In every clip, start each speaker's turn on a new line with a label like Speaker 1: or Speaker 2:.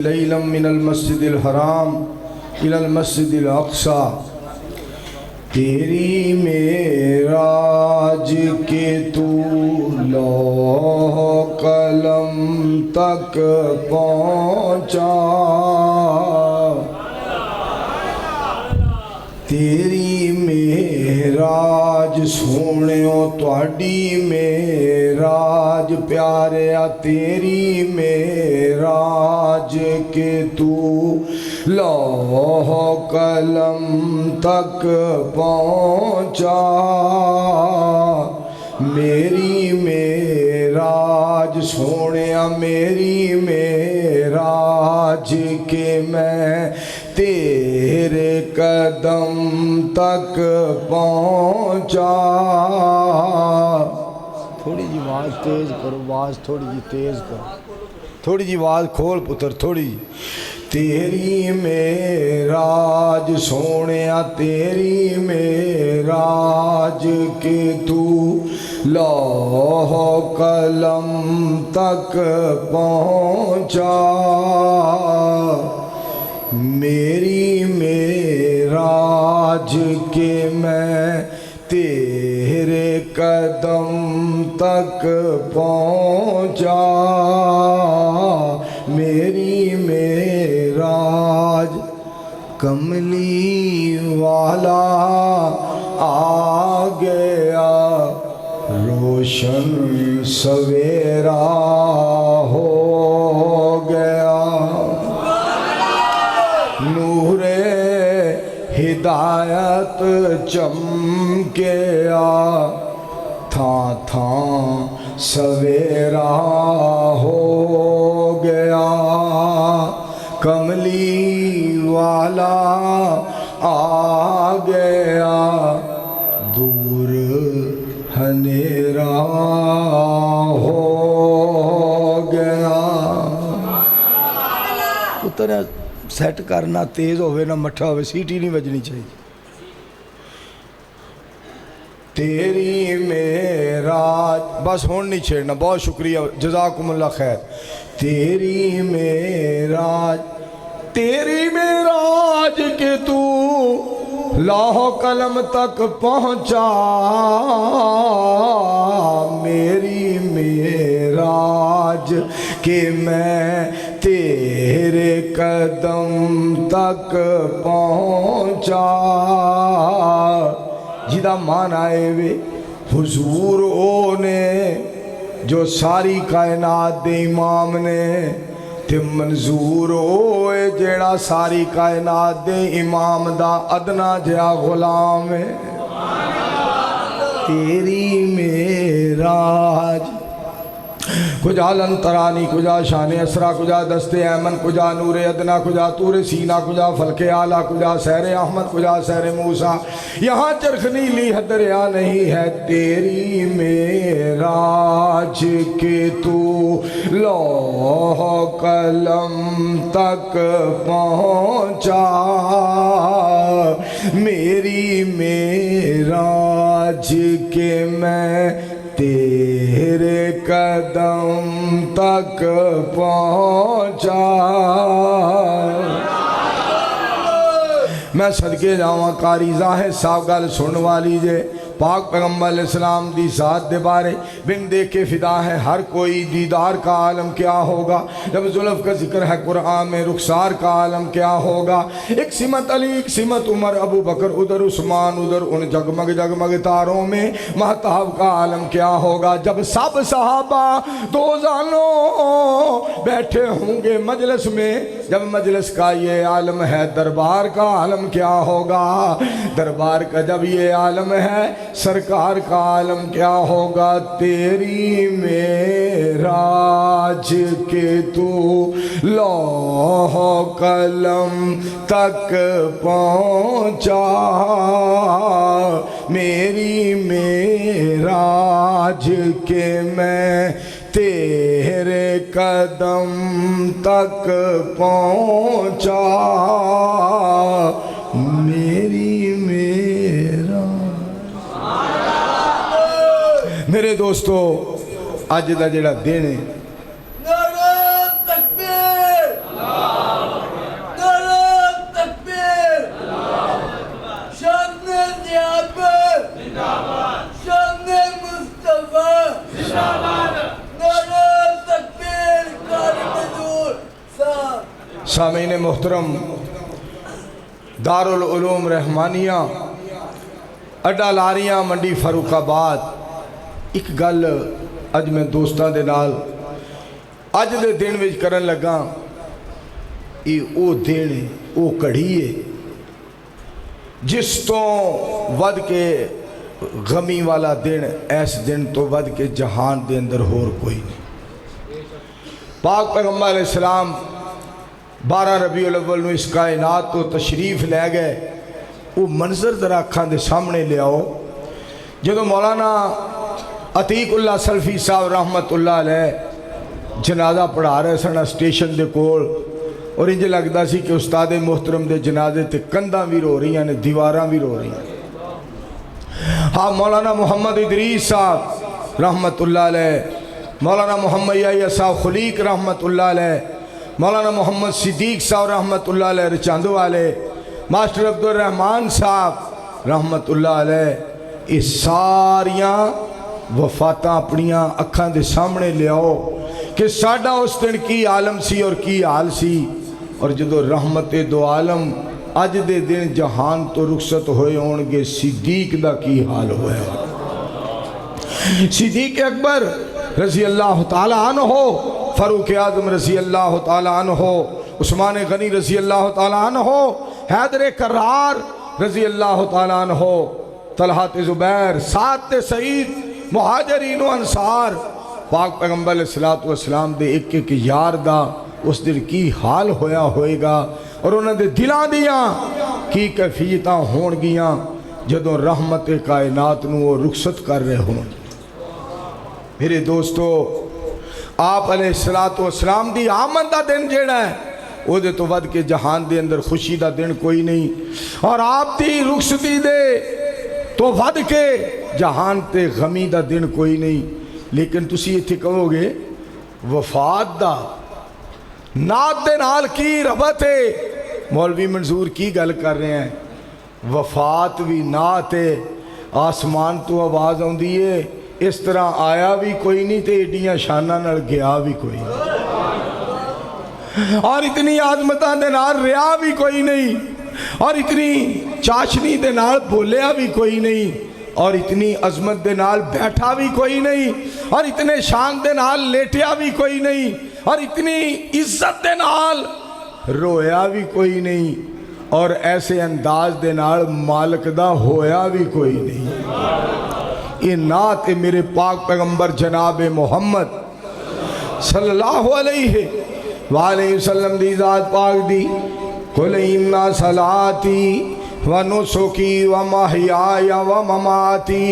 Speaker 1: لیلا من المسجد الحرام الى المسجد الاقصی، تیری معراج کے تو لوح قلم تک پہنچا، تیری معراج سونیو تواڈی معراج پیاریا، تیری معراج کے تو لوح قلم تک پہنچا، میری معراج سونیا میری معراج کے میں تیرے قدم تک پہنچا۔ تھوڑی جی آواز تیز کرو، آواز تھوڑی جی تیز کرو، تھوڑی جی آواز کھول پتر تھوڑی جی۔ تیری معراج سونیا تیری معراج کے تو لوح قلم تک پہنچا، میری معراج کے میں تیرے قدم تک پہنچا، میری معراج کملی والا آ گیا، روشن سویرا ہو گیا، نور ہدایت چمکیا، تھاں تھاں سویرا ہو گیا، کملی والا آ گیا، دور اندھیرا ہو گیا۔ پتر سیٹ کرنا تیز ہوئے نہ مٹھا ہوئے، سیٹی نہیں بجنی چاہیے۔ تیری معراج بس ہون نہیں چھیڑنا، بہت شکریہ جزاکم اللہ خیر۔ تیری معراج کے تو لوح قلم تک پہنچا، میری معراج کہ میں تیرے قدم تک پہنچا، جدا مان آئے وے حضور او نے جو ساری کائنات دے امام نے، تے منظور ہوئے جیڑا ساری کائنات دے امام دا ادنا جیا غلام ہے۔ تیری معراج کجا لنترانی، کجا شان اسرا، کجا دست ایمن، کجا نور ادنا، کجا تور سینہ، کجا فلک اعلیٰ، کجا سیر احمد، کجا سیر موسیٰ، یہاں چرخ نیلی حدریا نہیں ہے۔ تیری معراج کے تو لوح قلم تک پہنچا، میری معراج کے میں تیرے قدم تک پہنچا۔ میں صدقے جاواں قاری ظاہر صاحب گل سن والی جے، پاک پیغمبر علیہ السلام دی ذات دے بارے بن دیکھے فدا ہے ہر کوئی، دیدار کا عالم کیا ہوگا، جب زلف کا ذکر ہے قرآن میں رخسار کا عالم کیا ہوگا، ایک سمت علی ایک سمت عمر ابو بکر ادھر عثمان ادھر، ان جگمگ جگمگ تاروں میں مہتاب کا عالم کیا ہوگا، جب سب صحابہ دو زانوں بیٹھے ہوں گے مجلس میں، جب مجلس کا یہ عالم ہے دربار کا عالم کیا ہوگا، دربار کا جب یہ عالم ہے سرکار کا عالم کیا ہوگا۔ تیری معراج کے تو لوح قلم تک پہنچا، میری معراج کے میں تیرے قدم تک پہنچا، میری میرے دوستو اج دا جڑا دن ہے،
Speaker 2: نعرہ تکبیر،
Speaker 1: سامعین محترم، دارُ العلوم رحمانیہ اڈا لاریاں منڈی فاروق آباد، ایک گل اج میں دوستاں دے نال اج دے دن وچ کرن لگا۔ یہ او دن ہے، او کڑی ہے جس تو ود کے غمی والا دن، ایس دن تو ود کے جہان دے اندر ہور کوئی نہیں۔ پاک پیغمبر علیہ السلام 12 ربیع الاول نو اس کائنات تو تشریف لے گئے۔ وہ منظر ذرا اکھاں دے سامنے لے آؤ، جدو مولانا عتیق اللہ سلفی صاحب رحمت اللہ علیہ جنازہ پڑھا رہے سن اسٹیشن دے کول، اور انجھے لگتا سی کہ استاد محترم دے جنازے تے کنداں بھی رو رہی ہیں، دیواراں بھی رو رہی ہیں۔ ہاں، مولانا محمد ادریس صاحب رحمت اللہ علیہ، مولانا محمد یحییٰ صاحب خلیق رحمت اللہ علیہ، مولانا محمد صدیق صاحب رحمت اللہ علیہ رچاندو والے، ماسٹر عبد الرحمن صاحب رحمت اللہ علیہ، اس ساریاں وفاتاں اپنیاں اکھاں دے سامنے لے آؤ کہ ساڈا اس دن کی عالم سی اور کی حال سی۔ اور جدو رحمت دو عالم اج دے دن جہان تو رخصت ہوئے ہونگے، صدیق دا کی حال ہوئے ہو۔ صدیق اکبر رضی اللہ تعالیٰ عنہ، فاروق اعظم رضی اللہ تعالیٰ عنہ، عثمان غنی رضی اللہ تعالیٰ عنہ، حیدر کرار رضی اللہ تعالیٰ عنہ، طلحہ زبیر، سعد سعید، مہاجرین و انصار، پاک پیغمبر علیہ السلام دے ایک ایک یار دا اس دن کی حال ہویا ہوئے گا، اور انہوں نے دلاں دیاں کی کیفیتاں ہون گیاں جدوں رحمت کائنات نو وہ رخصت کر رہے ہوں۔ میرے دوستو، آپ علیہ السلام دی آمد دا دن جیڑا ہے وہ دے تو ود کے جہان دے اندر خوشی دا دن کوئی نہیں، اور آپ دی رخصتی دے تو ود کے جہان تے غمی دا دن کوئی نہیں۔ لیکن تسی اتھے کہو گے وفات دا نات دے نال کی ربط ہے؟ مولوی منظور کی گل کر رہے ہیں، وفات بھی نات ہے، آسمان تو آواز آن دیئے، اس طرح آیا بھی کوئی نہیں تے ایڈیاں شانہ نڑ گیا بھی کوئی نہیں، اور اتنی عظمتاں دے نال ریا بھی کوئی نہیں، اور اتنی چاشنی دے نال بولیا بھی کوئی نہیں، اور اتنی عظمت دے نال بیٹھا بھی کوئی نہیں، اور اتنے شان دے نال لیٹیا بھی کوئی نہیں، اور اتنی عزت دے نال رویا بھی کوئی نہیں، اور ایسے انداز دے نال مالک دا ہویا بھی کوئی نہیں۔ یہ نعت میرے پاک پیغمبر جناب محمد صلی اللہ علیہ وآلہ وسلم دی ذات پاک دی، قُلْ اِنَّ صَلَاتِي وَنُسُكِي وَمَحْيَايَ وَمَمَاتِي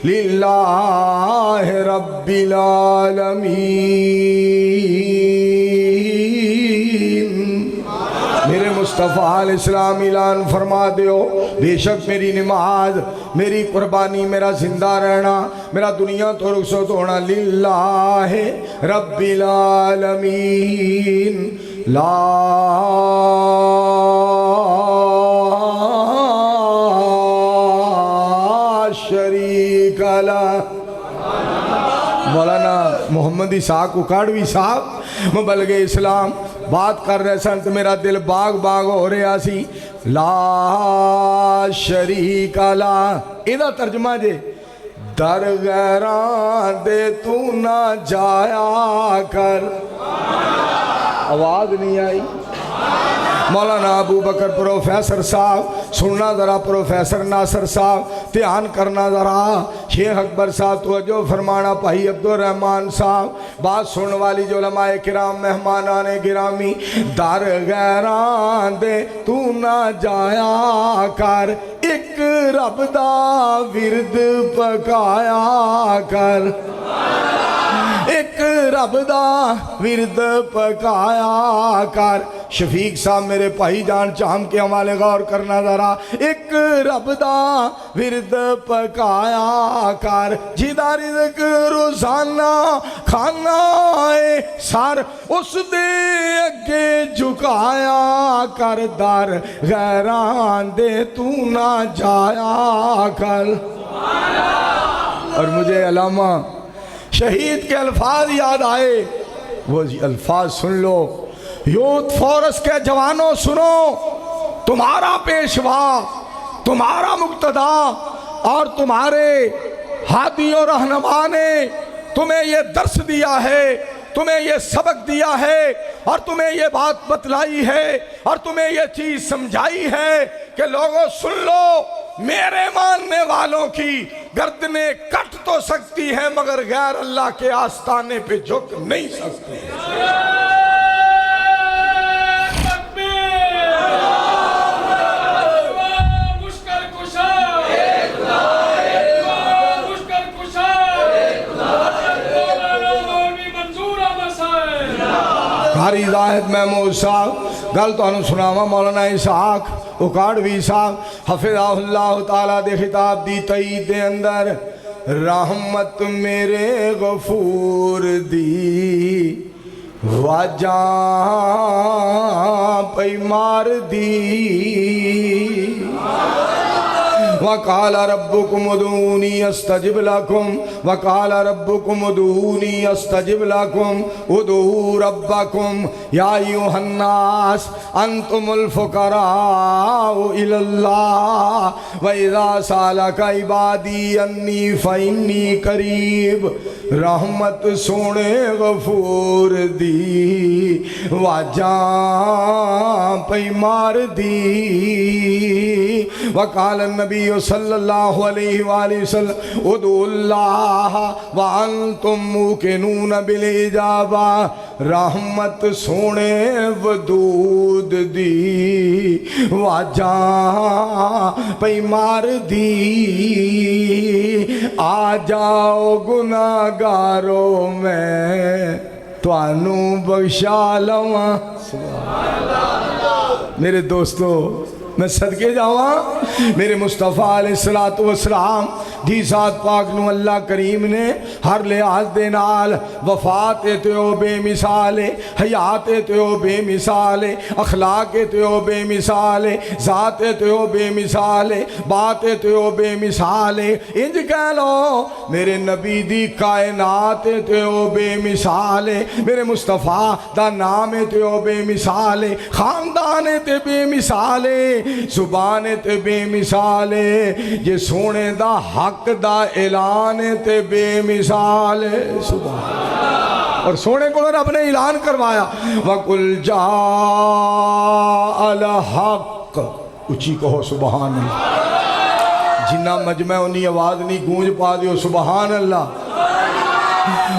Speaker 1: لِلَّهِ رَبِّ الْعَالَمِينَ۔ میرے مصطفیٰ علیہ السلام اعلان فرما دیو، بے شک میری نماز، میری قربانی، میرا زندہ رہنا، میرا دنیا تو رخصت ہونا للہ رب العالمین، لا شریک لہ۔ مولانا محمد اسحاق اکاڑوی صاحب مبلغ اسلام بات کر رہے سن تو میرا دل باغ باغ ہو رہا سی۔ لا شریک لہ، ایدہ ترجمہ جے، در غیران دے تو نہ جایا کر۔ آواز نہیں آئی؟ مولانا ابو بکر پروفیسر صاحب، سننا ذرا پروفیسر ناصر صاحب، دھیان کرنا ذرا، شیخ اکبر صاحب توجہ فرمانا، بھائی عبد الرحمن صاحب، بات سن والی جو علماء کرام مہمانان گرامی، در غیران دے تو نہ جایا کر، ایک رب دا ورد پکایا کر، ایک رب دا ورد پکایا کر۔ شفیق صاحب میرے بھائی جان چاہم کے حوالے غور کرنا ذرا، ایک رب دا ورد پکایا کر، جیدہ رزق روزانہ کھانا ہے سر اس دے اگے جھکایا کر، در غیران دے تو نہ جایا کر۔ اور مجھے علامہ شہید کے الفاظ یاد آئے، وہ الفاظ سن لو، यूथ फोर्स के जवानों सुनो, तुम्हारा पेशवा, तुम्हारा मुक्तदा और तुम्हारे हादियों रहनुमा ने तुम्हें ये दर्स दिया है, तुम्हें ये सबक दिया है और तुम्हें ये बात बतलाई है और तुम्हें ये चीज समझाई है कि लोगों सुन लो, मेरे मानने वालों की गर्दनें कट तो सकती हैं मगर गैर अल्लाह के आस्ताने पे झुक नहीं सकती। कारी जाहिद महमूद साहब गल तुहानू सुनावा मौलाना इसहाक उकाड़वी साहब हफिज़हुल्लाह ताला दे खिताब दी तईद दे अंदर रहमत मेरे गफूर दी वाजा पई मार दी वकाल रब्बुकुम उदूनी अस्तजिब लकुम वकाल रब्बुकुम उदूनी अस्तजिब लकुम उदू रब्बकुम या अय्युहन्नास अंतुमुल फुकराउ इलल्लाह व इज़ा सालका इबादी अन्नी फइन्नी करीब। रहमत सोने गफूर दी वाजा पई मार दी। वकाल नबी सल्लल्लाहु अलैहि वसल्लम उदुल्लाह व अंतुम मुकिनून बिल इजाबा। रहमत सोने वदूद दी वाजा पई मार दी। आ जाओ गुनाहगारो मैं तुहानू बख्शा लवां। मेरे दोस्तों मैं सदके जावा मेरे मुस्तफ़ा अलैहिस्सलातु वस्सलाम दी ज़ात पाक नू अल्लाह करीम ने हर लिहाज दे नाल वफात ते ओ बेमिसाल है, हयात ते ओ बेमिसाल है, अखलाक ते ओ बेमिसाल है, ज़ात ते ओ बेमिसाल है, बात ते ओ बेमिसाल है। इंज कह लो मेरे नबी दी कायनात ते ओ बेमिसाल है, मेरे मुस्तफ़ा दा नाम ते ओ बेमिसाल है, खानदान ते बेमिसाल है, जुबान ते बेमिसाल है, जे सोने दा हक दा ऐलान ते बेमिसाल है। सुभान। और सोने को रब ने ऐलान करवाया वकुल जा अल हक। उची कहो सुभान अल्लाह। जिन्ना मजमा उन्नी आवाज नहीं गूंज पा दियो सुभान अल्लाह।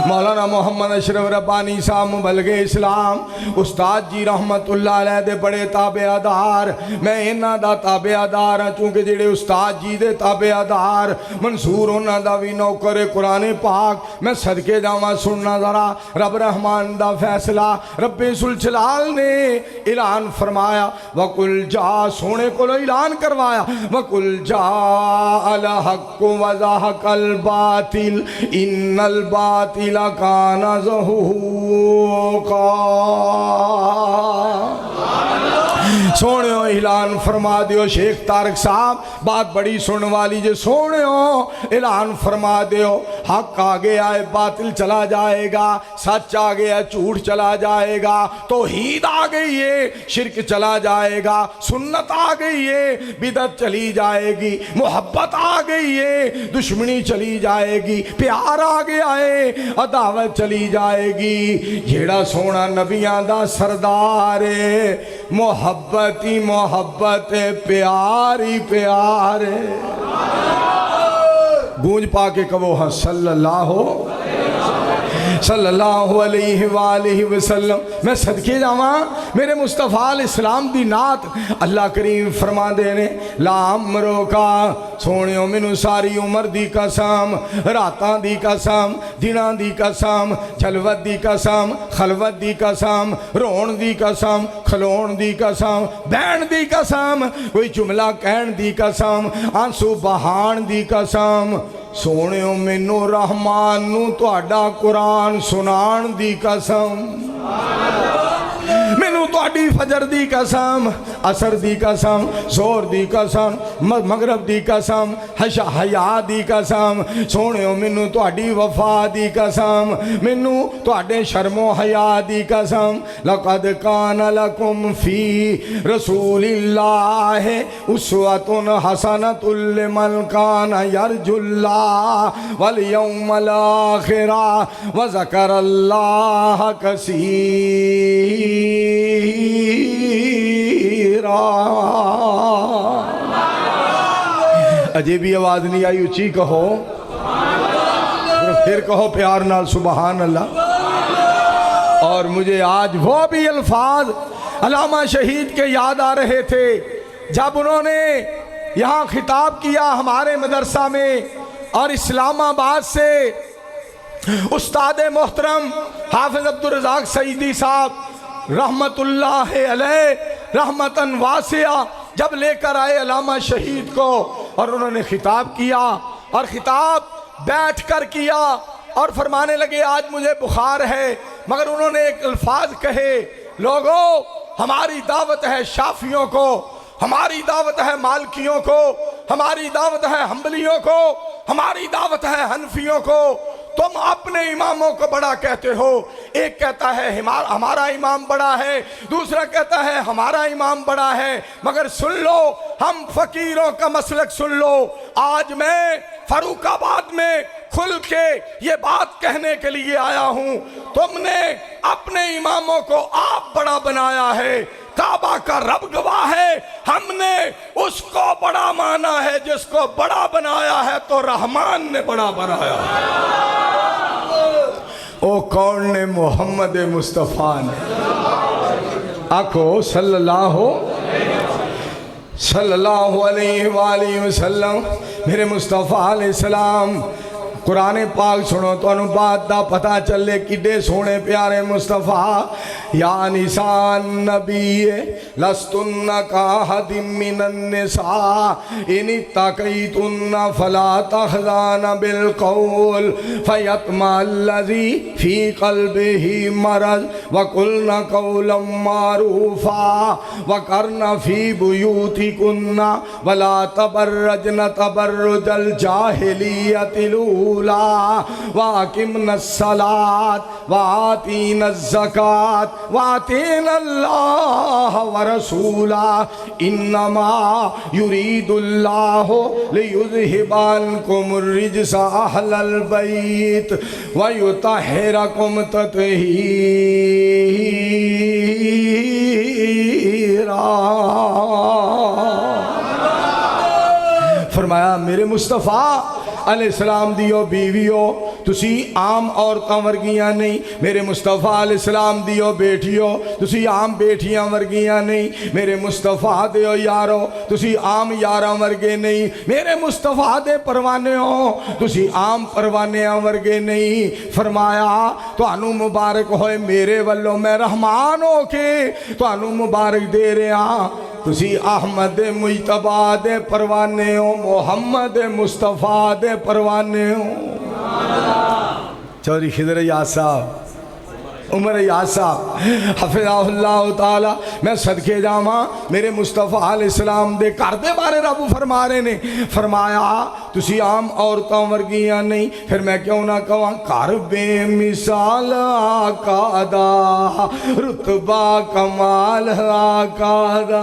Speaker 1: मौलाना मोहम्मद अशरफ रब्बानी साहब मुबलगे इस्लाम उस्ताद जी रहमतुल्लाह अलैह दे बड़े ताबेदार। मैं इन्हां दा ताबेदार हाँ चूंकि जेड़े उस्ताद जी दे ताबेदार मंसूर उन्हां दा भी नौकर कुरान पाक। मैं सदके जावां सुनना जरा रब रहमान दा फैसला। रब्बे सुल जलाल ने ऐलान फरमाया वकुल जा सोने को ऐलान करवाया वकुल जा अल हक व ज़हकल बातिल इन्नल बातिला काना ज़हूका। सोनियो ऐलान फरमा दियो शेख तारक साहब बात बड़ी सुनने वाली जे सोनियो ऐलान फरमा दियो हक आ गया है बातिल चला जाएगा, सच आ गया झूठ चला जाएगा, तौहीद आ गई है शिरक चला जाएगा, सुन्नत आ गई है बिदत चली जाएगी, मोहब्बत आ गई है दुश्मनी चली जाएगी, प्यार आ गया है अदावत चली जाएगी। जेड़ा सोना नबियां दा सरदार है मोहब्बत ही मोहब्बत है प्यार ही प्यार है। गूंज पा के कहो हाँ सल्लल्लाहु अलैहि वसल्लम। मैं सदके जावा मेरे मुस्तफ़ा अलैहिस्सलाम दी नात अल्लाह करीम फरमा देने लामरो का सोनियो मैनू सारी उम्र दी कसम रातां दी कसम दिनां दी कसम जलवत दी कसम खलवत दी कसम रोण दी कसम खलोण दी कसम बहन दी कसम कोई जुमला कहण दी कसम आंसू बहाण दी कसम सोनियो मैनू रहमान नू तुहाडा कुरान सुनाण दी कसम। मैनू तुहाडी फजर दी कसम, असर दी कसम, जोर दी कसम, मगरब दी कसम, हया दी कसम, सोहणियो मैनू तुहाडी वफा दी कसम, मैनू तुहाडे शर्मो हया दी कसम। लक़द कान लकुम फी रसूलिल्लाह उस्वतुन हसनतुन लिमन कान यरजुल्लाह वल यौमल आखिरा व ज़करल्लाह कसीरा। अजे भी आवाज़ नहीं आई, ऊंची कहो, फिर कहो प्यार नाल सुबहान अल्लाह। और मुझे आज वो भी अल्फाज अल्लामा शहीद के याद आ रहे थे जब उन्होंने यहाँ खिताब किया हमारे मदरसा में, और इस्लामाबाद से उस्ताद मोहतरम हाफिज अब्दुल रज़ाक सईदी साहब रहमतुल्लाह अलैह रहमतन वासिया जब लेकर आए अल्लामा शहीद को, और उन्होंने खिताब किया, और खिताब बैठ कर किया, और फरमाने लगे आज मुझे बुखार है, मगर उन्होंने एक अल्फाज कहे, लोगों हमारी दावत है शाफियों को, हमारी दावत है मालकियों को, हमारी दावत है हम्बलियों को, हमारी दावत है हनफियों को। तुम अपने इमामों को बड़ा कहते हो, एक कहता है हमारा इमाम बड़ा है, दूसरा कहता है हमारा इमाम बड़ा है, मगर सुन लो, हम फकीरों का मसलक सुन लो। आज मैं फर्रुखाबाद में खुल के ये बात कहने के लिए आया हूँ, तुमने अपने इमामों को आप बड़ा बनाया है, काबा का रब गवाह है, हमने उसको बड़ा माना है जिसको बड़ा बनाया है तो रहमान ने बड़ा बनाया है। ओ कौन ने? मोहम्मद मुस्तफ़ा ने। आखो सल्लल्लाहु अलैहि वसल्लम। मेरे मुस्तफ़ा अलैहिस्सलाम कुरान पाक सुनो तो बात दा पता चले किड्डे सोने प्यारे मुस्तफ़ा। या निसान नबी लस्तुन्ना काहदिम मिनन निसा इन तक़ैतुन्ना फला तख़ज़ाना बिल क़ौल फ़यत्मल्लज़ी फ़ी क़ल्बिही मरज़ वक़ुल्ना क़ौलन मारूफ़ा वक़रना फ़ी बुयूतिकुन्ना वला तबर्रजना तबर्रुजल जाहिलियतिल वाकिमनस्सलात वातीनज़्ज़कात वातीनल्लाह वरसूला इन्नमा युरीदुल्लाहु लियुज़हिबअनकुमुर्रिज्सा अहलल बैत वयुतहिरकुम तत्हीरा। फरमाया मेरे मुस्तफ़ा अलैहिस्सलाम दियो बीवियो तुसी आम औरतां वर्गियां नहीं, मेरे मुस्तफ़ा अलैहिस्सलाम दियो बेटियो तुसी आम बेटियां वर्गियां नहीं, मेरे मुस्तफ़ा दियो यारो तुसी आम यारां वर्गे नहीं, मेरे मुस्तफ़ा दे परवाने हो तुसी आम परवानियां वर्गे नहीं। फरमाया तुहानू मुबारक होए मेरे वल्लों, मैं रहमान हो के तुहानू मुबारक दे रहा, तुसी अहमद मुजतबा दे परवाने हो, मोहम्मद मुस्तफ़ा दे परवाने हो। चौधरी खिदर याद साहब, उमर याद साहब हफ़िज़हुल्लाह ताला, मैं सदके जावां मेरे मुस्तफ़ा अलैहिस्सलाम दे घर दे बारे रब फरमा रहे ने। फरमाया तुसी आम औरतां वर्गियां नहीं, फिर मैं क्यों ना कहां घर बेमिसाल आका दा रुतबा कमाल आका दा।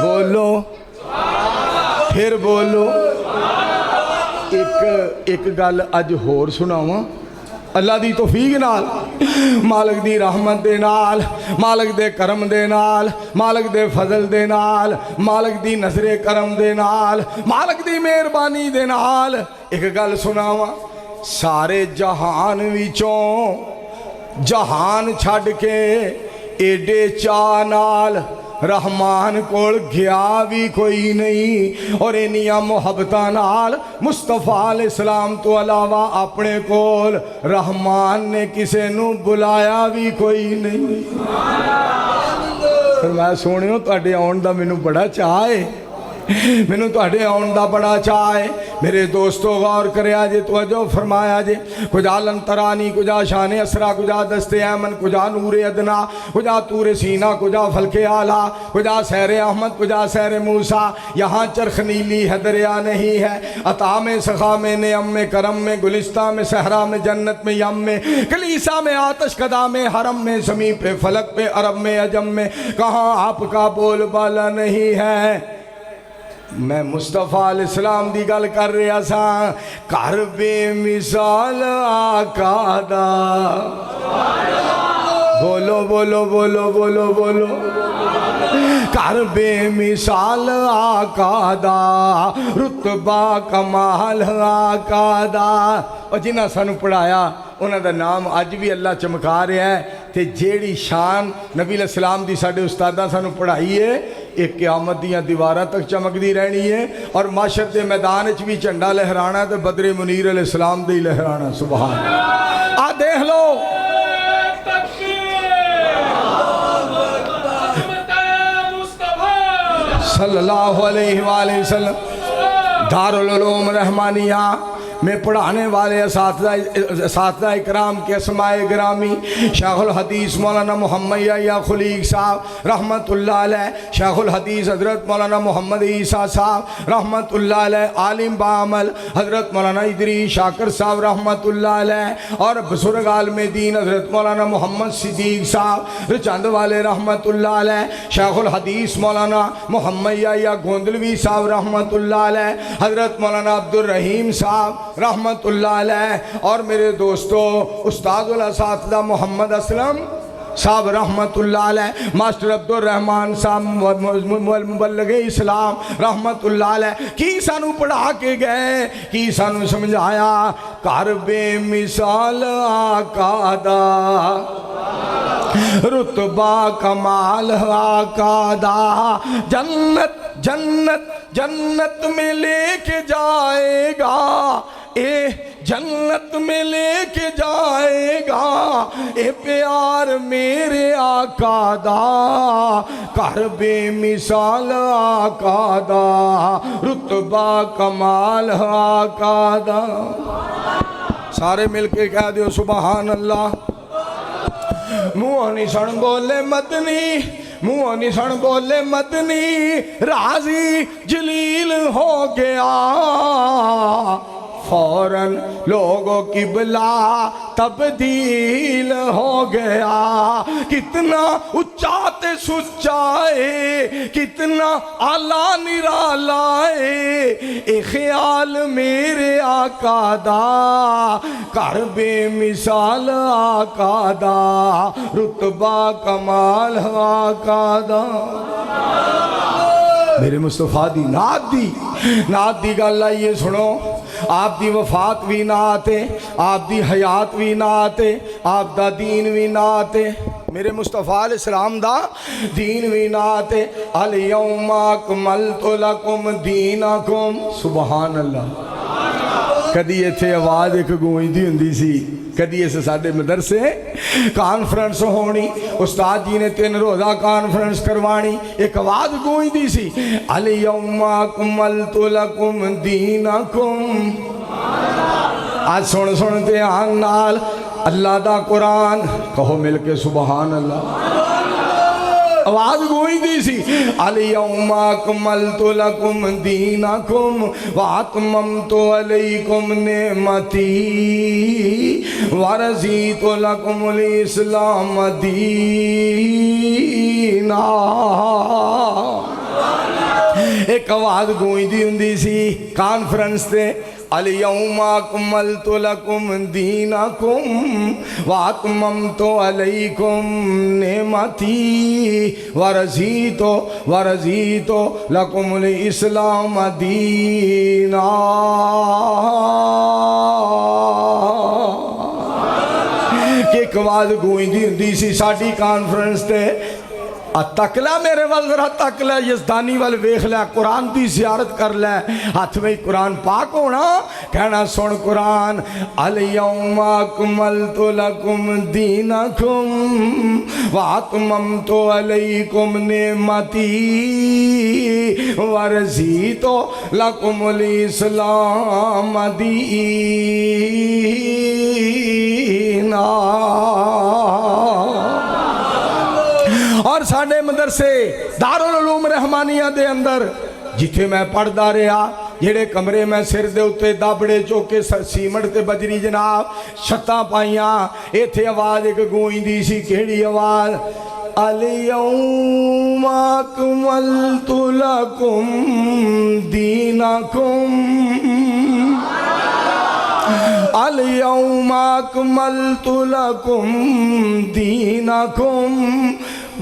Speaker 1: बोलो फिर बोलो। एक गल अज होर सुनावां अल्लाह दी तौफीक नाल, मालिक दी रहमत दे नाल, मालिक दे करम दे नाल, मालिक दे फजल दे नाल, मालिक दी नजरे करम दे नाल, मालिक दी मेहरबानी दे नाल एक गल सुनावां। सारे जहान विचों जहान छड़ के एडे चाह नाल रहमान कोल गया भी कोई नहीं, और इन्नियां मुहब्बतां नाल मुस्तफ़ा अलैहिस्सलाम तो अलावा अपने कोल रहमान ने किसे नू बुलाया भी कोई नहीं। फिर मैं सुनियो तुहाडे आउण दा मैनू बड़ा चाह है, मैनू तुहाडे आउण दा बड़ा चाह है। मेरे दोस्तों गौर करया जे, तवज्जो फरमाया जे। कुजा लंतरानी, कुजा शान असरा, कुजा दस्ते ऐमन, कुजा नूरे अदना, कुजा तूरे सीना, कुजा फलके आला, कुजा सैर अहमद, कुजा सैर मूसा। यहाँ चरख नीली है दरिया नहीं है। अता में सखा में नेम में करम में, गुलिस्ता में सहरा में, जन्नत में यम में, कलीसा में आतश कदा में, हरम में समी पे, फलक पे, अरब में अजम में, कहाँ आपका बोल बाला नहीं है। मैं मुस्तफा अलैहिस्सलाम दी गल कर रहा सा। घर बेमिसाल आका दा, बोलो बोलो बोलो बोलो बोलो। घर बेमिसाल आका दा, रुतबा कमाल आका दा। और जिन्हां सानू पढ़ाया उन्हां दा नाम अज भी अल्लाह चमका रहा है। ते जेड़ी शान नबी अलैहिस्सलाम दी साडे उस्तादां सानू पढ़ाई है, एक क़यामत दियां दीवारां तक चमकदी रहनी है। और माशर के मैदान च भी झंडा लहराना तो बदरे मुनीर अलैहिस्सलाम दे ही लहराना। सुभान अल्लाह। आ देख लो, सल्लल्लाहु अलैहि वसल्लम दारुल उलूम रहमानिया में पढ़ाने वाले असातिज़ा इकराम के अस्माए गिरामी शेखुल हदीस मौलाना मोहम्मद या खलीक साहब रहमतुल्लाह अलैह, शेखुल हदीस हज़रत मौलाना मोहम्मद ईसा साहब रहमतुल्लाह अलैह, आलिम बामल हज़रत मौलाना इदरीस शाकिर साहब रहमतुल्लाह अलैह, और बुजुर्ग आलिम दीन हज़रत मौलाना मोहम्मद सिद्दीक साहब चंद वाले रहमतुल्लाह अलैह, शेखुल हदीस मौलाना मोहम्मद या गोंदलवी साहब रहमतुल्लाह अलैह, हज़रत मौलाना अब्दुल रहीम साहब रहमतुल्लाह अलैह, और मेरे दोस्तों उस्तादुल असातिज़ा मोहम्मद असलम साहब रहमतुल्लाह अलैह, मास्टर अब्दुल रहमान साहब मुबल्लिग़ इस्लाम रहमतुल्लाह अलैह। की सानू पढ़ा के गए, की सानू समझाया। घर बेमिसाल आका दा, रुतबा कमाल आका दा, जन्नत जन्नत जन्नत में लेके जाएगा, जन्नत में लेके जाएगा ए प्यार मेरे आका दा। घर बेमिसाल आका दा, रुतबा कमाल आका दा। सारे मिलके कह दो सुभान अल्लाह। मुँह नहीं सन बोले मदनी, मुँह नहीं सन बोले मदनी, राजी जलील हो गया। फौरन लोगों की बिला तब्दील हो गया। कितना उच्चा ते सुच्चाए, कितना आला निरालाए, ए ख्याल मेरे आका दा। घर बेमिसाल आका दा, रुतबा कमाल आका दा। मेरे मुस्तफा दी नात दी गल आइए सुनो। आप दी वफात भी नात है, आप दी हयात भी नात है, आप दा दीन भी नात है। मेरे मुस्तफा अलैहिस्सलाम दा दीन भी नात है। अल यौमा अकमलतु लकुम दीनकुम। सुभान अल्लाह। कदी इत्थे आवाज़ एक गूंजदी हुंदी सी, कदी इस साडे मदरसे कॉन्फ्रेंस होनी, उस्ताद जी ने 3 रोज़ा कॉन्फ्रेंस करवानी, एक आवाज़ गूंजदी सी, अल यौमा अकमलतु लकुम दीनकुम। आज सुन सुन ध्यान नाल अल्लाह दा कुरान कहो मिलके सुभान अल्लाह। आवाज़ गूंजदी सी, अल यौमा अकमलतु लकुम दीनकुम व अतममतु अलैकुम निअमती व रज़ीतु लकुमुल इस्लाम दीना। एक आवाज़ गूंजदी हुंदी सी कॉन्फ्रेंस ते, अल यौमा अकमलतु लकुम दीनकुम व अतममतु अलैकुम निअमती व रज़ीतु लकुमुल इस्लाम दीना। एक आवाज़ गूंजदी हुंदी सी साडी कॉन्फ्रेंस ते, تک لے میرے وال ذرا تک لے یزدانی وال ویکھ لے قرآن دی زیارت کر لے ہاتھ میں قرآن پاک ہونا کہنا سن قرآن الیوم اکملت لکم دینکم واتممت علیکم نعمتی ورضیت لکم الاسلام دینا۔ اور ساڑھے مدرسے دارالعلوم رحمانیہ دے اندر جتھے میں پڑھدا رہا جڑے کمرے میں سر دے اتے دابڑے چوکے سیمنٹ تے بجری جناب چھتاں پائیاں ایتھے آواز ایک گوئندی سی کیڑی آواز الیوم اکملت لکم دینکم الیوم اکملت لکم دینکم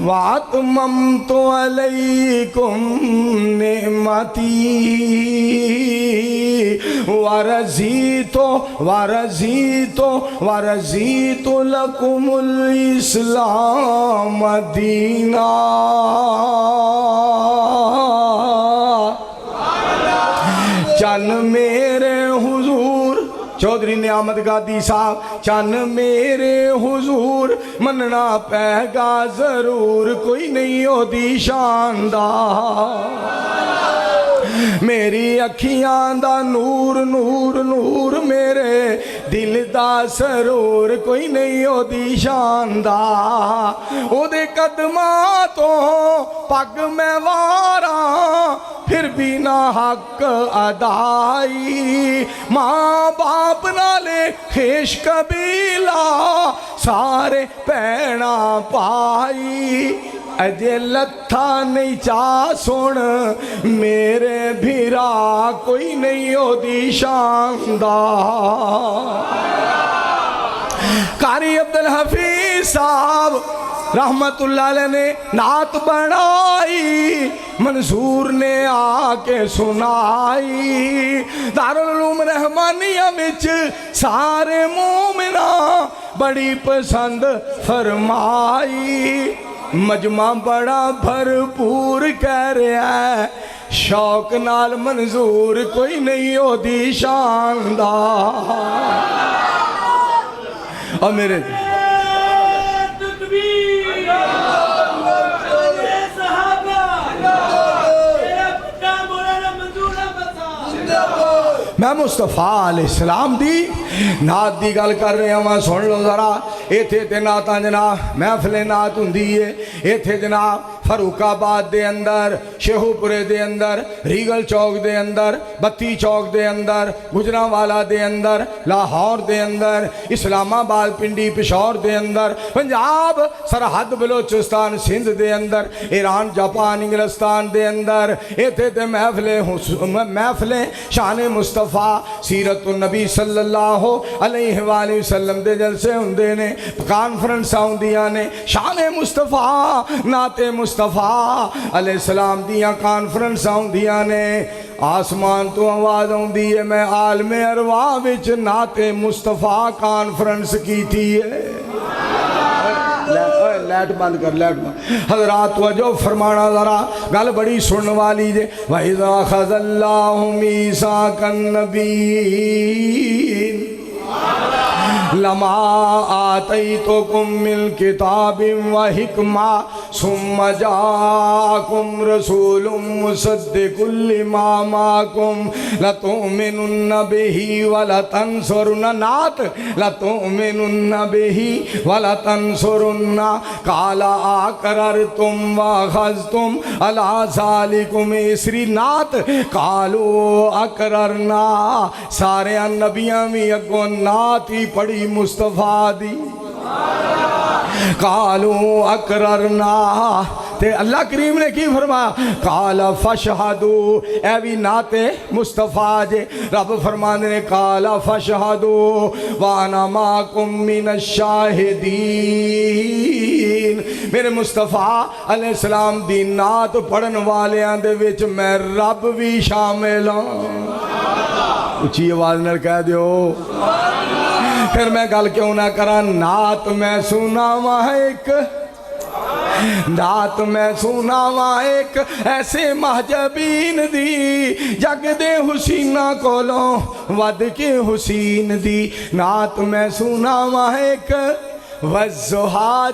Speaker 1: واتممت علیکم نعمتی ورضیت لکم الاسلام دینا۔ چن میرے حضور چودھری نعمت گادی صاحب چن میرے حضور مننا پے گا ضرور کوئی نہیں ہوتی شاندار میری اکھیاں دا نور نور نور میرے دل دا سرور کوئی نہیں ہوتی شاندار او دے قدماں تو پگ میں واراں پھر بھی نہ حق ادائی ماں باپ نالے خیش قبیلہ سارے پینا پائی اجے لتھا نہیں چاہ سن میرے بھیرا کوئی نہیں ہوتی شاندار۔ قاری عبدالحفیظ صاحب رحمت اللہ علیہ نے نعت بنائی منصور نے آ کے سنائی دارالعلوم رحمانیہ وچ سارے مومنہ بڑی پسند فرمائی مجمع بڑا بھرپور کہہ رہا ہے شوق نال منظور کوئی نہیں ہوتی شاندار۔ اور میرے میں مصطفیٰ علیہ السلام دی نعت دی گل کر رہے ہیں وہاں سن لو ذرا ایتھے تے نعتاں جناب محفل نعت ہوندی ہے ایتھے جناب فاروق آباد دے اندر شیخو پورے دے اندر ریگل چوک دے اندر بتی چوک دے اندر گجرانوالا دے اندر لاہور دے اندر اسلام آباد پنڈی پشور دے اندر پنجاب سرحد بلوچستان سندھ دے اندر ایران جاپان انگلستان دے اندر ایتھے تے محفلیں شان مصطفیٰ سیرت النبی صلی اللہ علیہ وآلہ وسلم دے جلسے ہوندے نے کانفرنساں ہوندیاں نے شان مصطفیٰ نعت مصطفیٰ علیہ السلام دیاں کانفرنساں ہوندیاں نے آسمان تو آواز ہوندی ہے میں عالم ارواح وچ نعت مصطفیٰ کانفرنس کی تھی ہے لیٹ بند کر لیٹ بند حضرات توجہ فرمانا ذرا گل بڑی سنن والی جے وَإِذَا أَخَذَ اللَّهُ مِيثَاقَ النَّبِيِّينَ لما آتیتکم من کتاب و حکمہ ثم جاکم رسول مصدق لما معکم لتؤمنن بہ ولتنصرن نعت لتؤمنن بہ ولتنصرن قال اقررتم واخذتم علی ذالکم اسری نعت قالوا اقررنا سارے نبیاں میں اگوں نعت ہی پڑھی مصطفیٰ دی قالوا اقررنا تے اللہ کریم نے کی فرمایا قال فشہدو اے بھی نعت مصطفیٰ جے رب فرمانے نے قال فشہدو وانا معکم من الشاہدین میرے مصطفیٰ علیہ السلام دی نعت پڑھن والیاں دے وچ میں رب بھی شامل ہوں اچھی آواز نال کہہ دیو پھر میں گل کیوں نہ کرا نعت میں سنا ایک नात मैं सुनावा एक ऐसे महजबीन दी जग दे हुसीना कोलों वध के हुसीन दी। नात मैं सुनावा एक वज़ुहा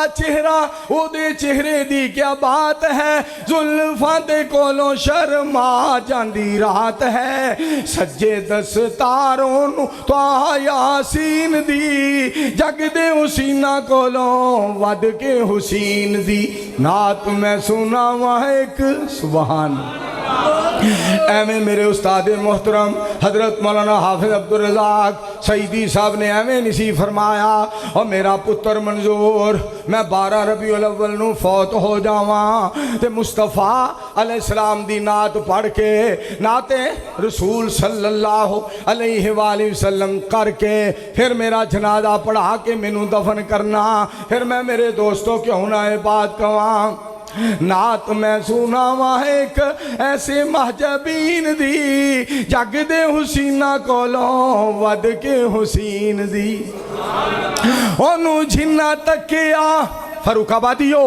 Speaker 1: चेहरा ओदे चेहरे दी क्या बात है, जुल्फां दे कोलों शर्मा जांदी रात है। सज्जे दस्तारों नू त्वाहा यासीन दी जग दे हुसीना कोलों वध के हुसीन दी। नात मैं सुनावा एक सुभान एवें मेरे उस्ताद मोहतरम हजरत मौलाना हाफिज अब्दुल रज़ाक सईदी साहब ने एवें निसी फरमाया और मेरा पुत्र मंजूर मैं 12 रबीउल अव्वल नू फौत हो जावा ते मुस्तफ़ा अलैहिस्सलाम दी नात पढ़ के नाते रसूल सल्लल्लाहु अलैहि वसल्लम करके फिर मेरा जनाजा पढ़ा के मैनू दफन करना। फिर मैं मेरे दोस्तों क्यों ना ये बात कवां, नात मैं सुनावा एक ऐसे महजबीन दी जग दे हुसीना कोलों वध के हुसीन दी। ओनू जिन्ना तकिया फरुखाबादियो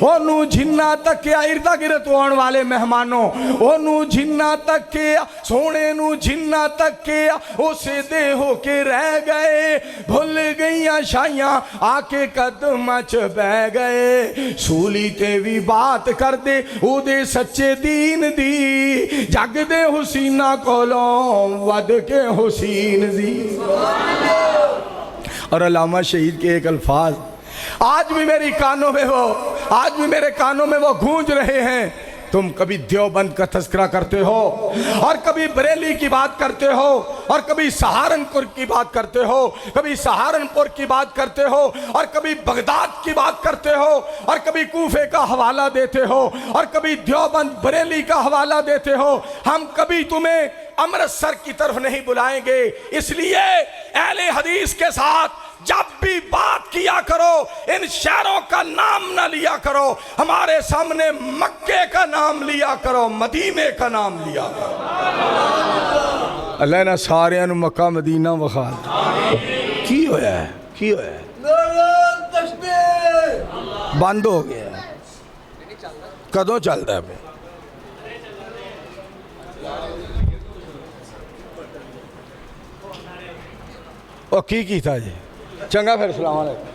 Speaker 1: ओनू जिन्ना तकिया इर्दा गिरद आने वाले मेहमानों ओनू जिन्ना तकिया सोने नू जिन्ना तकिया उसे दे होके रह गए, भुल गईयां शाइयां आके कदम च बह गए। सूली ते भी बात कर दे उदे सच्चे दीन दी जग दे हुसीना कोलों वध के हुसीन दी। और अल्लामा शहीद के एक अल्फाज आज भी मेरी कानों में आज भी मेरे कानों में वो गूंज रहे हैं। तुम कभी देवबंद का तस्करा करते हो और कभी बरेली की बात करते हो और कभी सहारनपुर की बात करते हो, कभी सहारनपुर की बात करते हो और कभी बगदाद की बात करते हो और कभी कूफे का हवाला देते हो और कभी देवबंद बरेली का हवाला देते हो। हम कभी तुम्हें अमृतसर की तरफ नहीं बुलाएंगे। इसलिए अहले हदीस के साथ जब भी बात किया करो इन शहरों का नाम न लिया करो, हमारे सामने मक्के का नाम लिया करो, मदीने का नाम लिया करो। अल्लाह ना सारे मक्का मदीना वखा की होया है, की होया है? बंद हो गया, कदों चलता है? ओ की था जी? चंगा फिर सलाम अलैकुम।